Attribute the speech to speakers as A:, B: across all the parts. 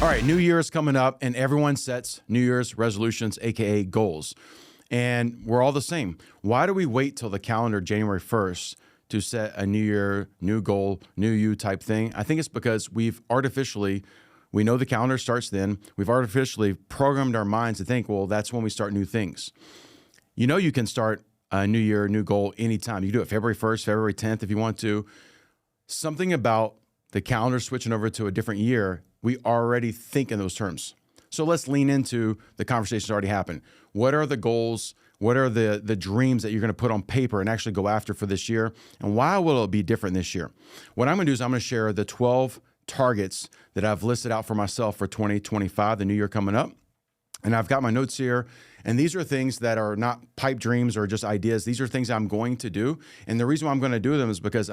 A: All right, New Year's coming up, and everyone sets New Year's resolutions, aka goals. And we're all the same. Why do we wait till the calendar January 1st to set a new year, new goal, new you type thing? I think it's because we know the calendar starts then. We've artificially programmed our minds to think, well, that's when we start new things. You know, you can start a new year, new goal anytime. You do it February 1st, February 10th if you want to. Something about the calendar switching over to a different year, we already think in those terms. So let's lean into the conversations that already happened. What are the goals? What are the dreams that you're going to put on paper and actually go after for this year? And why will it be different this year? What I'm going to do is I'm going to share the 12 targets that I've listed out for myself for 2025, the new year coming up. And I've got my notes here. And these are things that are not pipe dreams or just ideas. These are things I'm going to do. And the reason why I'm going to do them is because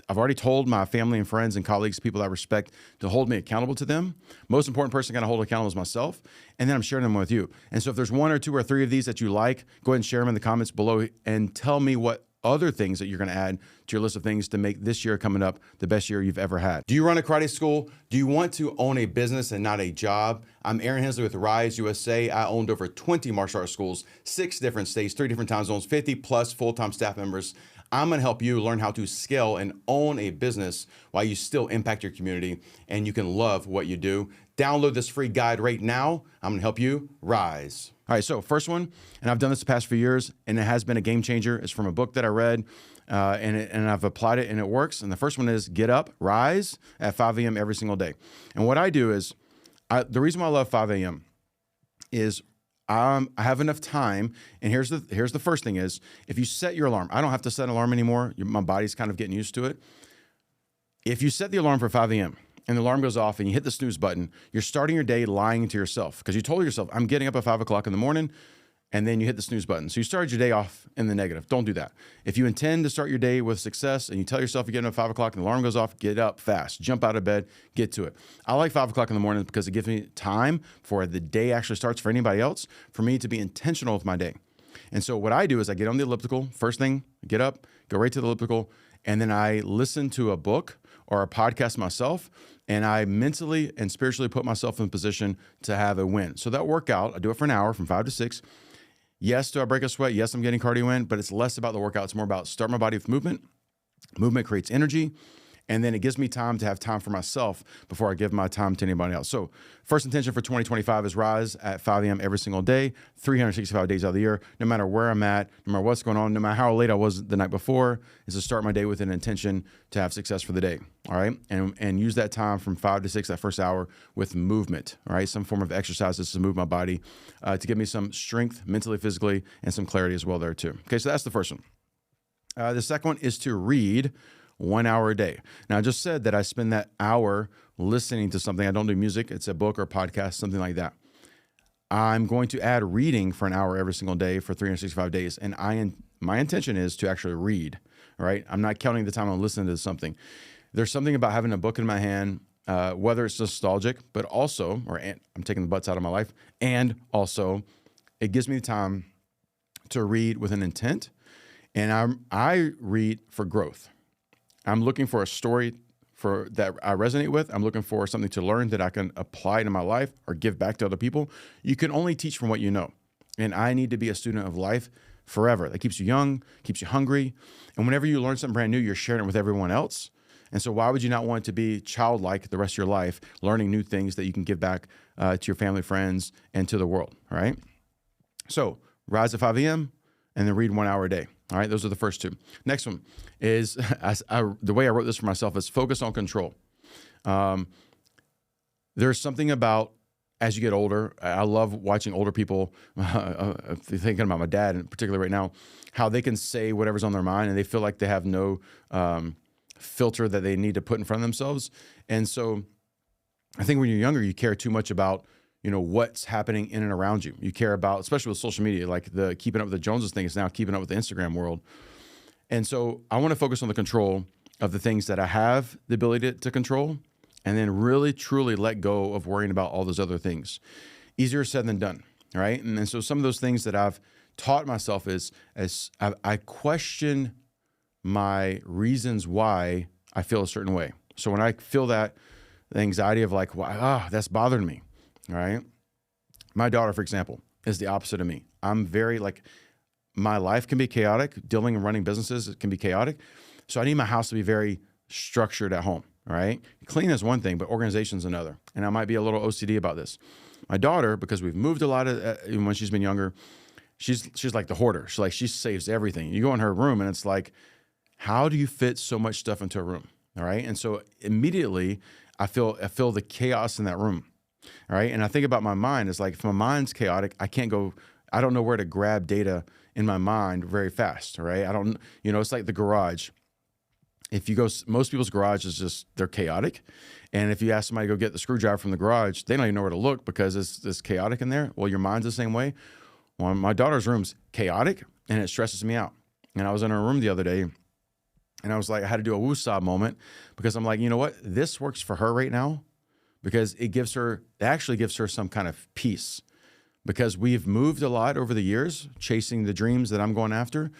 A: I've already told my family and friends and colleagues, people I respect, to hold me accountable to them. Most important person I got to hold accountable is myself. And then I'm sharing them with you. And so if there's one or two or three of these that you like, go ahead and share them in the comments below and tell me what other things that you're going to add to your list of things to make this year coming up the best year you've ever had. Do you run a karate school? Do you want to own a business and not a job? I'm Aaron Hensley with Rise USA. I owned over 20 martial arts schools, 6 different states, 3 different time zones, 50 plus full-time staff members. I'm going to help you learn how to scale and own a business while you still impact your community and you can love what you do. Download this free guide right now. I'm going to help you rise. All right, so first one, and I've done this the past few years, and it has been a game changer. It's from a book that I read, and I've applied it, and it works. And the first one is get up, rise at 5 a.m. every single day. And what I do is, the reason why I love 5 a.m. is I have enough time, and here's the first thing is, if you set your alarm, I don't have to set an alarm anymore. My body's kind of getting used to it. If you set the alarm for 5 a.m., and the alarm goes off and you hit the snooze button, you're starting your day lying to yourself because you told yourself, I'm getting up at 5 o'clock in the morning, and then you hit the snooze button. So you started your day off in the negative. Don't do that. If you intend to start your day with success and you tell yourself you're getting up at 5 o'clock and the alarm goes off, get up fast, jump out of bed, get to it. I like 5 o'clock in the morning because it gives me time before the day actually starts for anybody else, for me to be intentional with my day. And so what I do is I get on the elliptical, first thing, get up, go right to the elliptical, and then I listen to a book or a podcast myself, and I mentally and spiritually put myself in a position to have a win. So that workout, I do it for an hour from 5 to 6. Yes, do I break a sweat? Yes, I'm getting cardio in, but it's less about the workout. It's more about start my body with movement. Movement creates energy. And then it gives me time to have time for myself before I give my time to anybody else. So first intention for 2025 is rise at 5 a.m. every single day, 365 days out of the year, no matter where I'm at, no matter what's going on, no matter how late I was the night before, is to start my day with an intention to have success for the day. All right. And use that time from 5 to 6, that first hour, with movement. All right. Some form of exercises to move my body, to give me some strength mentally, physically, and some clarity as well there too. Okay. So that's the first one. The second one is to read 1 hour a day. Now, I just said that I spend that hour listening to something. I don't do music. It's a book or a podcast, something like that. I'm going to add reading for an hour every single day for 365 days. And my intention is to actually read, right? I'm not counting the time I'm listening to something. There's something about having a book in my hand, whether it's nostalgic, but also, I'm taking the butts out of my life, and also it gives me the time to read with an intent. And I read for growth. I'm looking for a story that I resonate with. I'm looking for something to learn that I can apply to my life or give back to other people. You can only teach from what you know. And I need to be a student of life forever. That keeps you young, keeps you hungry. And whenever you learn something brand new, you're sharing it with everyone else. And so why would you not want to be childlike the rest of your life, learning new things that you can give back to your family, friends, and to the world, all right? So rise at 5 a.m. and then read 1 hour a day. All right, those are the first two. Next one is, the way I wrote this for myself is focus on control. There's something about, as you get older, I love watching older people, thinking about my dad in particular right now, how they can say whatever's on their mind and they feel like they have no filter that they need to put in front of themselves. And so I think when you're younger, you care too much about, what's happening in and around you. You care about, especially with social media, like the keeping up with the Joneses thing is now keeping up with the Instagram world. And so I want to focus on the control of the things that I have the ability to control, and then really, truly let go of worrying about all those other things. Easier said than done, right? And then so some of those things that I've taught myself is as I question my reasons why I feel a certain way. So when I feel that, the anxiety of like, that's bothering me, right? My daughter, for example, is the opposite of me. I'm very my life can be chaotic. Dealing and running businesses, it can be chaotic. So I need my house to be very structured at home, right? Clean is one thing, but organization is another. And I might be a little OCD about this. My daughter, because we've moved a lot when she's been younger, she's like the hoarder. She saves everything. You go in her room and it's like, how do you fit so much stuff into a room? All right. And so immediately I feel the chaos in that room. All right. And I think about my mind. It's like, if my mind's chaotic, I don't know where to grab data in my mind very fast. All right. It's like the garage. If you go, most people's garage is just, they're chaotic. And if you ask somebody to go get the screwdriver from the garage, they don't even know where to look because it's chaotic in there. Well, your mind's the same way. Well, my daughter's room's chaotic and it stresses me out. And I was in her room the other day and I was like, I had to do a woosah moment because I'm like, you know what? This works for her right now because it actually gives her some kind of peace because we've moved a lot over the years, chasing the dreams that I'm going after.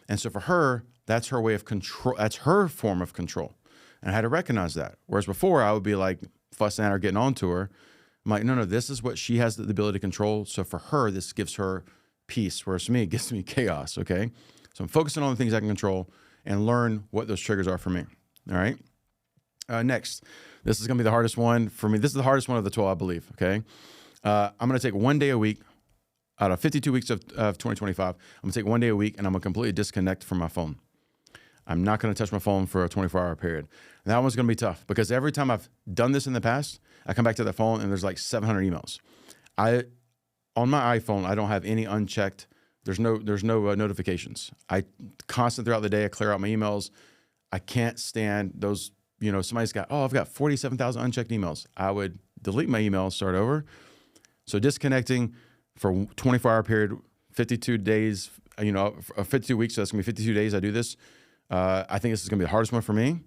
A: And so for her, that's her way of control. That's her form of control. And I had to recognize that. Whereas before I would be like fussing at her, getting on to her. I'm like, no, this is what she has the ability to control. So for her, this gives her peace. Whereas for me, it gives me chaos. Okay. So I'm focusing on the things I can control and learn what those triggers are for me. All right. Next, this is going to be the hardest one for me. This is the hardest one of the 12, I believe. Okay. I'm going to take one day a week out of 52 weeks of 2025. I'm going to take one day a week and I'm going to completely disconnect from my phone. I'm not going to touch my phone for a 24-hour period. And that one's going to be tough because every time I've done this in the past, I come back to that phone and there's like 700 emails. On my iPhone, I don't have any unchecked. There's no notifications. I constant throughout the day, I clear out my emails. I can't stand those, somebody's got, I've got 47,000 unchecked emails. I would delete my emails, start over. So disconnecting for 24-hour period, 52 days, 52 weeks. So that's going to be 52 days I do this. I think this is going to be the hardest one for me.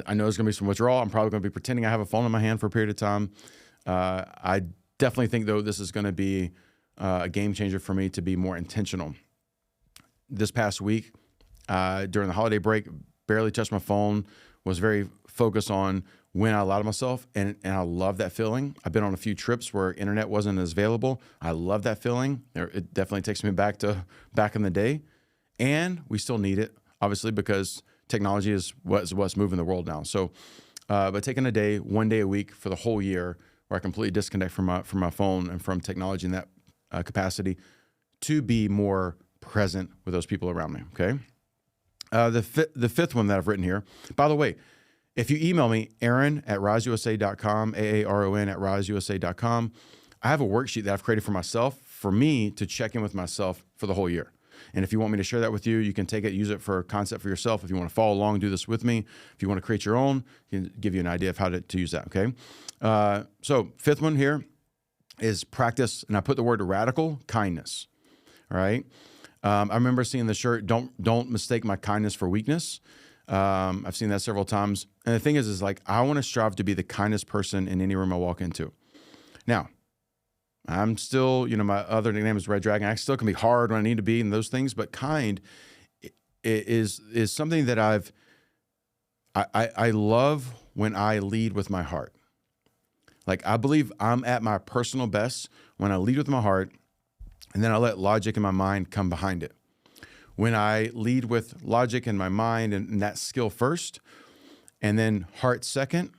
A: I know there's going to be some withdrawal. I'm probably going to be pretending I have a phone in my hand for a period of time. I definitely think, though, this is going to be a game changer for me to be more intentional. This past week, during the holiday break, barely touched my phone, was very focused on when I allowed myself, and I love that feeling. I've been on a few trips where internet wasn't as available. I love that feeling. It definitely takes me back in the day, and we still need it, obviously, because technology is what's moving the world now. So, but taking one day a week for the whole year, where I completely disconnect from my phone and from technology in that capacity, to be more present with those people around me. Okay. The fifth one that I've written here. By the way, if you email me, Aaron@riseusa.com, AARON@riseusa.com, I have a worksheet that I've created for myself, for me to check in with myself for the whole year. And if you want me to share that with you, you can take it, use it for concept for yourself. If you want to follow along, do this with me. If you want to create your own, I can give you an idea of how to use that, okay? So fifth one here is practice, and I put the word radical kindness, all right? I remember seeing the shirt, don't mistake my kindness for weakness. I've seen that several times. And the thing is like, I want to strive to be the kindest person in any room I walk into. Now, I'm still, my other nickname is Red Dragon. I still can be hard when I need to be and those things, but kind is something that I love when I lead with my heart. Like, I believe I'm at my personal best when I lead with my heart, and then I let logic and my mind come behind it. When I lead with logic in my mind and that skill first, and then heart second,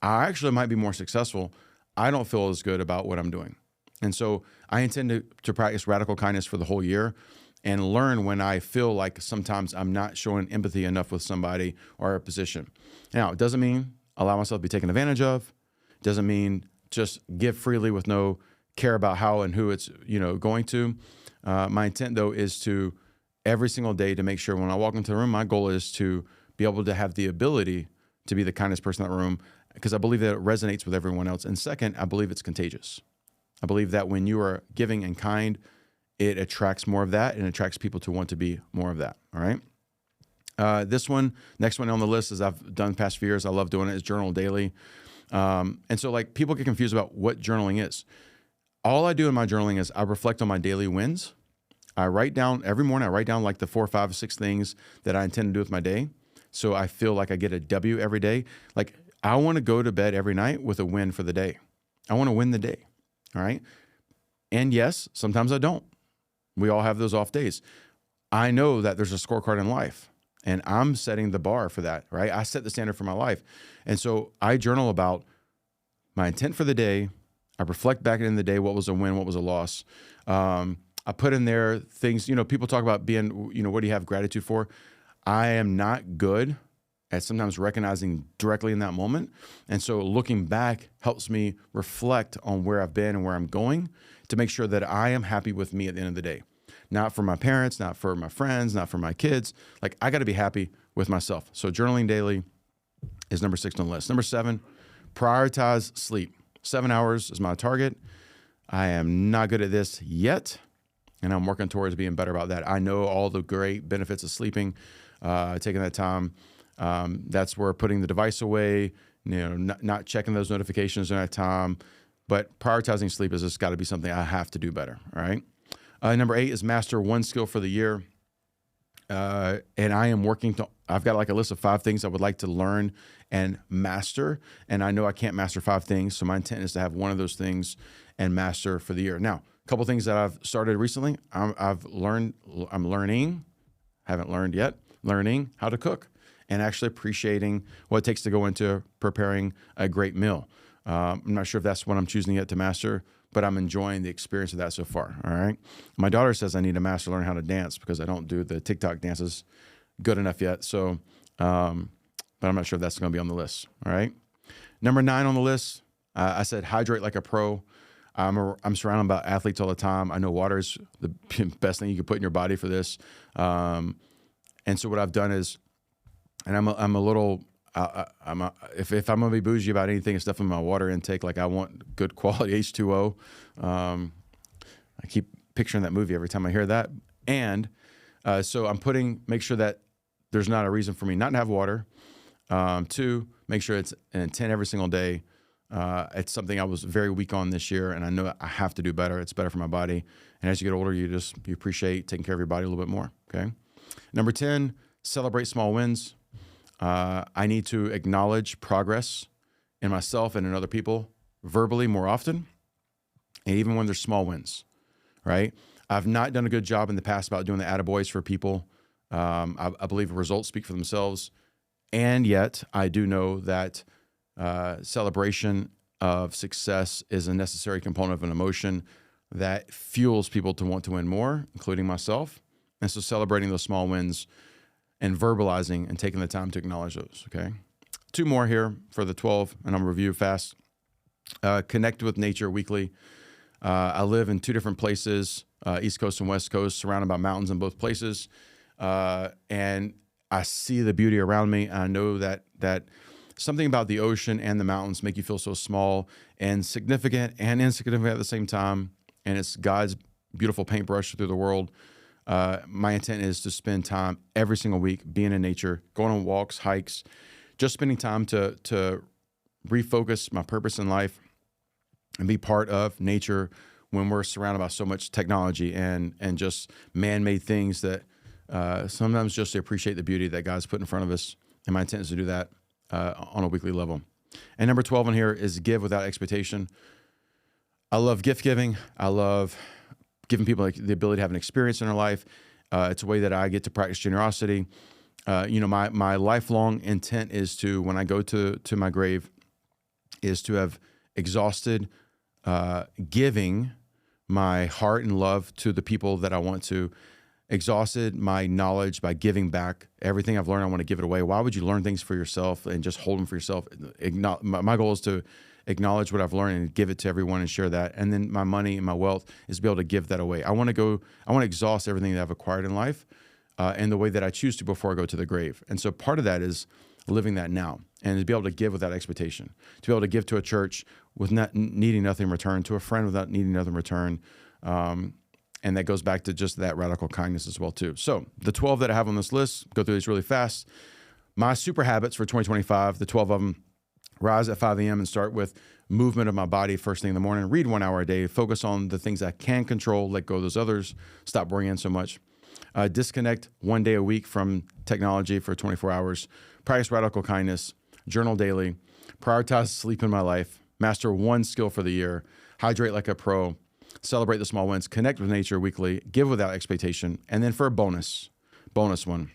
A: I actually might be more successful. I don't feel as good about what I'm doing. And so I intend to practice radical kindness for the whole year and learn when I feel like sometimes I'm not showing empathy enough with somebody or a position. Now, it doesn't mean allow myself to be taken advantage of. It doesn't mean just give freely with no care about how and who it's going to. My intent, though, is to every single day to make sure when I walk into the room, my goal is to be able to have the ability to be the kindest person in that room because I believe that it resonates with everyone else. And second, I believe it's contagious. I believe that when you are giving and kind, it attracts more of that and attracts people to want to be more of that. All right. Next one on the list, is I've done the past few years, I love doing it, is journal daily. And so like people get confused about what journaling is. All I do in my journaling is I reflect on my daily wins. I write down every morning, I write down like the 4, 5, 6 things that I intend to do with my day. So I feel like I get a W every day. Like I want to go to bed every night with a win for the day. I want to win the day. All right. And yes, sometimes I don't. We all have those off days. I know that there's a scorecard in life and I'm setting the bar for that, right? I set the standard for my life. And so I journal about my intent for the day. I reflect back in the day, what was a win, what was a loss. I put in there things, people talk about being, what do you have gratitude for? I am not good at sometimes recognizing directly in that moment. And so looking back helps me reflect on where I've been and where I'm going to make sure that I am happy with me at the end of the day. Not for my parents, not for my friends, not for my kids. Like I got to be happy with myself. So journaling daily is number 6 on the list. Number 7, prioritize sleep. 7 hours is my target. I am not good at this yet, and I'm working towards being better about that. I know all the great benefits of sleeping, taking that time. That's where putting the device away, not checking those notifications during that time. But prioritizing sleep has just got to be something I have to do better. All right. Number 8 is master one skill for the year. And I am I've got like a list of 5 things I would like to learn and master. And I know I can't master 5 things. So my intent is to have one of those things and master for the year. Now, a couple things that I've started recently. Haven't learned yet, learning how to cook and actually appreciating what it takes to go into preparing a great meal. I'm not sure if that's what I'm choosing yet to master, but I'm enjoying the experience of that so far. All right. My daughter says I need to learn how to dance because I don't do the TikTok dances good enough yet. So, but I'm not sure if that's going to be on the list. All right. Number 9 on the list, I said hydrate like a pro. I'm surrounded by athletes all the time. I know water is the best thing you can put in your body for this. And so what I've done is, and I'm a little, if I'm gonna be bougie about anything, it's definitely my water intake. Like I want good quality H2O. I keep picturing that movie every time I hear that. And so I'm make sure that there's not a reason for me not to have water. 2, make sure it's an intent every single day. It's something I was very weak on this year, and I know I have to do better. It's better for my body. And as you get older, you appreciate taking care of your body a little bit more. Okay. Number 10, celebrate small wins. I need to acknowledge progress in myself and in other people verbally more often, and even when there's small wins, right? I've not done a good job in the past about doing the attaboys for people. I believe results speak for themselves, and yet I do know that celebration of success is a necessary component of an emotion that fuels people to want to win more, including myself. And so celebrating those small wins and verbalizing and taking the time to acknowledge those, okay? 2 more here for the 12, and I'm going to review fast. Connect with nature weekly. I live in 2 different places, East Coast and West Coast, surrounded by mountains in both places. And I see the beauty around me. And I know that something about the ocean and the mountains make you feel so small and significant and insignificant at the same time. And it's God's beautiful paintbrush through the world. My intent is to spend time every single week being in nature, going on walks, hikes, just spending time to refocus my purpose in life and be part of nature when we're surrounded by so much technology and just man-made things that sometimes just to appreciate the beauty that God's put in front of us. And my intent is to do that on a weekly level. And number 12 on here is give without expectation. I love gift giving. I love giving people the ability to have an experience in their life. It's a way that I get to practice generosity. My lifelong intent is to, when I go to my grave, is to have exhausted giving my heart and love to the people that I want to, exhausted my knowledge by giving back everything I've learned. I want to give it away. Why would you learn things for yourself and just hold them for yourself? My goal is to acknowledge what I've learned and give it to everyone and share that. And then my money and my wealth is to be able to give that away. I want to exhaust everything that I've acquired in life in the way that I choose to before I go to the grave. And so part of that is living that now, and to be able to give without expectation, to be able to give to a church with not needing nothing in return, to a friend without needing nothing in return. And that goes back to just that radical kindness as well too. So the 12 that I have on this list, go through these really fast. My super habits for 2025, the 12 of them: rise at 5 a.m. and start with movement of my body first thing in the morning. Read 1 hour a day. Focus on the things I can control. Let go of those others. Stop worrying so much. Disconnect 1 day a week from technology for 24 hours. Practice radical kindness. Journal daily. Prioritize sleep in my life. Master one skill for the year. Hydrate like a pro. Celebrate the small wins. Connect with nature weekly. Give without expectation. And then for a bonus one.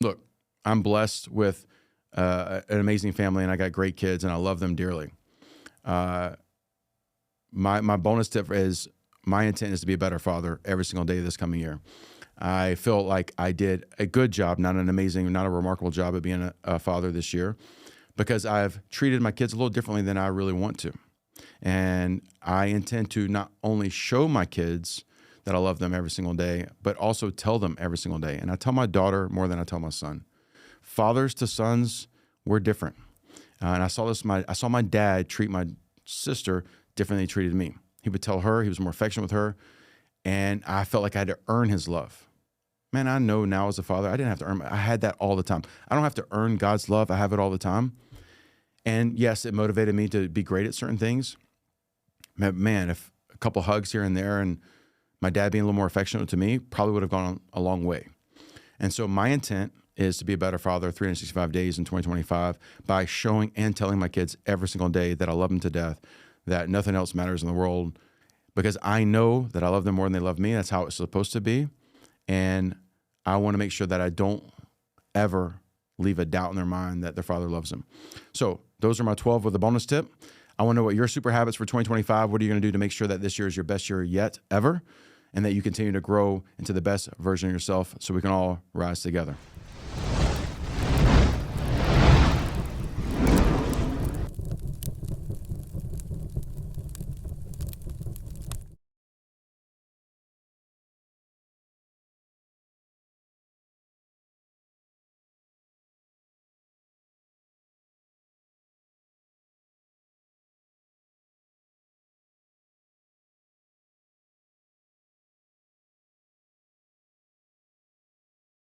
A: Look, I'm blessed with an amazing family, and I got great kids, and I love them dearly. My bonus tip is, my intent is to be a better father every single day this coming year. I feel like I did a good job, not an amazing, not a remarkable job at being a father this year, because I've treated my kids a little differently than I really want to. And I intend to not only show my kids that I love them every single day, but also tell them every single day. And I tell my daughter more than I tell my son. Fathers to sons, we're different. And I saw my dad treat my sister differently than he treated me. He would tell her, he was more affectionate with her, and I felt like I had to earn his love. Man, I know now as a father, I didn't have to earn it. I had that all the time. I don't have to earn God's love. I have it all the time. And yes, it motivated me to be great at certain things. Man, if a couple hugs here and there and my dad being a little more affectionate to me probably would have gone a long way. And so my intent is to be a better father 365 days in 2025 by showing and telling my kids every single day that I love them to death, that nothing else matters in the world, because I know that I love them more than they love me. That's how it's supposed to be. And I want to make sure that I don't ever leave a doubt in their mind that their father loves them. So those are my 12 with a bonus tip. I want to know what your super habits for 2025, what are you going to do to make sure that this year is your best year yet ever, and that you continue to grow into the best version of yourself so we can all rise together.